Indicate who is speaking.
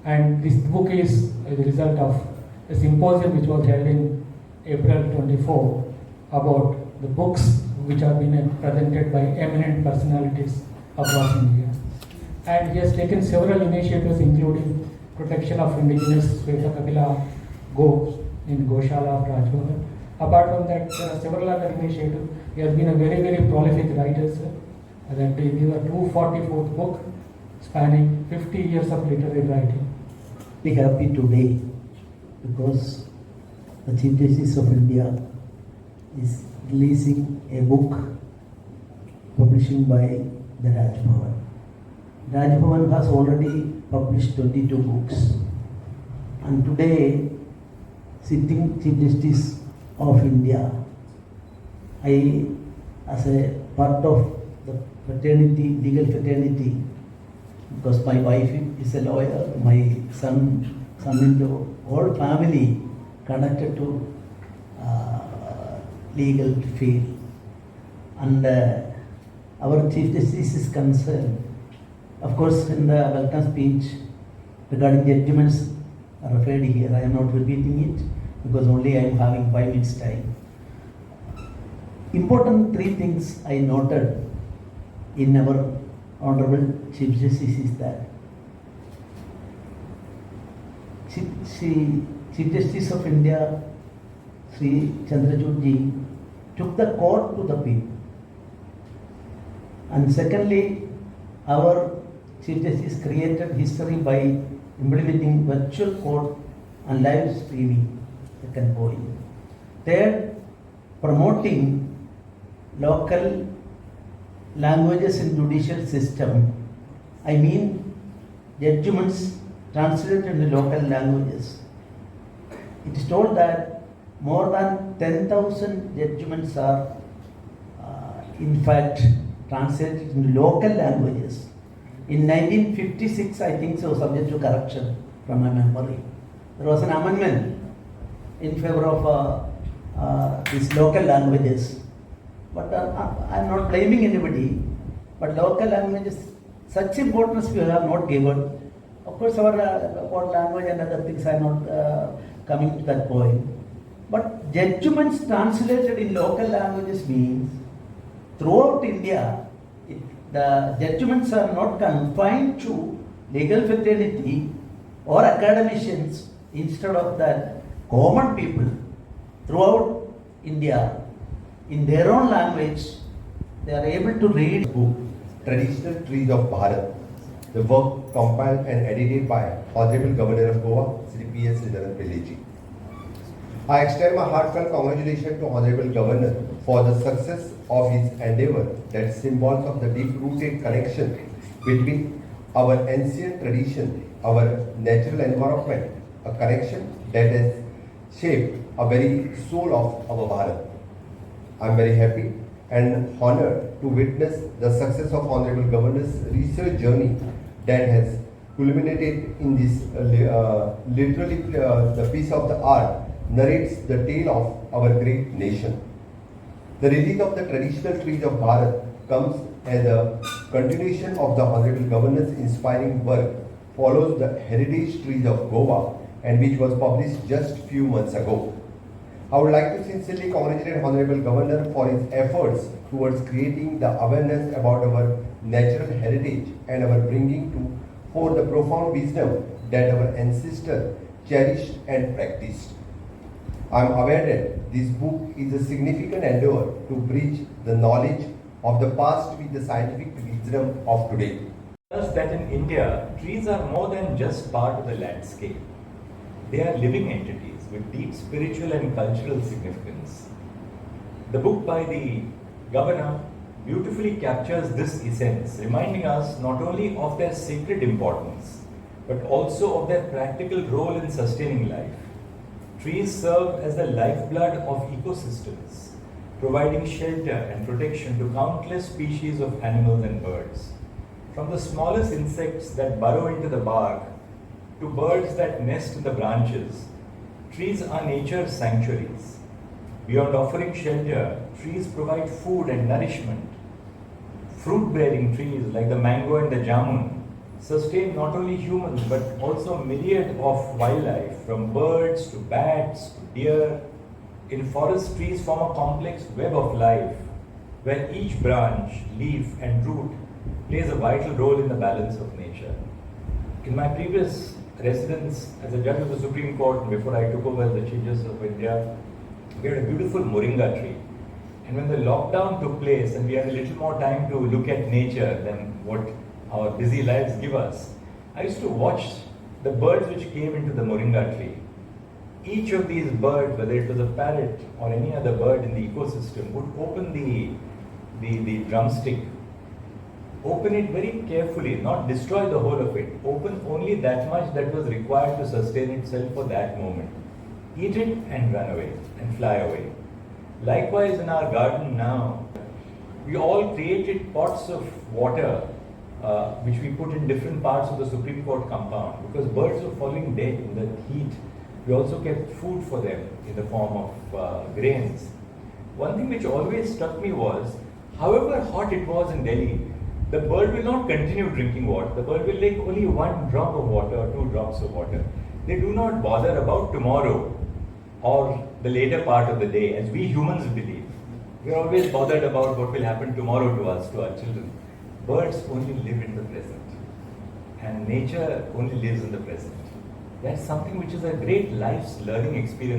Speaker 1: And this book is the result of a symposium which was held in April 24 about the books which have been presented by eminent personalities across India. And he has taken several initiatives including protection of indigenous Sreedharan goats in Goshala of Rajbhavan. Apart from that, there are several other initiatives. He has been a very, very prolific writer, sir. That these are 244th book spanning 50 years of literary writing.
Speaker 2: Be happy today because the Chief Justice of India is releasing a book publishing by the Rajbhavan. Rajbhavan has already published 22 books, and today, sitting Chief Justice of India, I, as a part of the fraternity, legal fraternity, because my wife is a lawyer, my son-in-law, whole family connected to legal field, and our Chief Justice is concerned. Of course, in the welcome speech regarding judgments referred here, I am not repeating it because only I am having 5 minutes time. Important 3 things I noted in our Honorable Chief Justice is that Chief Justice of India, Sri Chandrachud ji, took the court to the people. And secondly, our Chief Justice created history by implementing virtual court and live streaming. Second point. Third, promoting local languages in judicial system. I mean judgments translated into local languages. It is told that more than 10,000 judgments are in fact translated into local languages. In 1956, I think so, subject to correction from my memory, there was an amendment in favor of these local languages. But I am not blaming anybody, but local languages, such importance we have not given. Of course, our language and other things are not coming to that point. But judgments translated in local languages means throughout India, the judgments are not confined to legal fraternity or academicians. Instead of that, common people throughout India, in their own language, they are able to read.
Speaker 3: Book, Traditional Trees of Bharat. The work compiled and edited by Honorable Governor of Goa, Sri P.S. Sreedharan Pillai. I extend my heartfelt congratulations to Honorable Governor for the success of his endeavor that symbols of the deep-rooted connection between our ancient tradition, our natural environment, a connection that has shaped a very soul of our Bharat. I am very happy and honored to witness the success of Honorable Governor's research journey that has culminated in this literally the piece of the art narrates the tale of our great nation. The release of the Traditional Trees of Bharat comes as a continuation of the Honorable Governor's inspiring work, follows the Heritage Trees of Goa, and which was published just few months ago. I would like to sincerely congratulate Honorable Governor for his efforts towards creating the awareness about our natural heritage and our bringing to fore the profound wisdom that our ancestors cherished and practiced. I am aware that this book is a significant endeavor to bridge the knowledge of the past with the scientific wisdom of today.
Speaker 4: Us that in India, trees are more than just part of the landscape. They are living entities with deep spiritual and cultural significance. The book by the Governor beautifully captures this essence, reminding us not only of their sacred importance, but also of their practical role in sustaining life. Trees serve as the lifeblood of ecosystems, providing shelter and protection to countless species of animals and birds. From the smallest insects that burrow into the bark to birds that nest in the branches, trees are nature's sanctuaries. Beyond offering shelter, trees provide food and nourishment. Fruit-bearing trees like the mango and the jamun sustain not only humans but also myriad of wildlife, from birds to bats to deer. In forest, trees form a complex web of life where each branch, leaf and root plays a vital role in the balance of nature. In my previous residence as a judge of the Supreme Court, before I took over the Chief Justice of India, we had a beautiful moringa tree. And when the lockdown took place and we had a little more time to look at nature than what our busy lives give us, I used to watch the birds which came into the moringa tree. Each of these birds, whether it was a parrot or any other bird in the ecosystem, would open the drumstick, open it very carefully, not destroy the whole of it, open only that much that was required to sustain itself for that moment, eat it and run away and fly away. Likewise, in our garden now, we all created pots of water which we put in different parts of the Supreme Court compound, because birds were falling dead in the heat. We also kept food for them in the form of grains. One thing which always struck me was, however hot it was in Delhi, the bird will not continue drinking water. The bird will take only 1 drop of water or 2 drops of water. They do not bother about tomorrow or the later part of the day, as we humans believe. We are always bothered about what will happen tomorrow to us, to our children. Birds only live in the present, and nature only lives in the present. That's something which is a great life's learning experience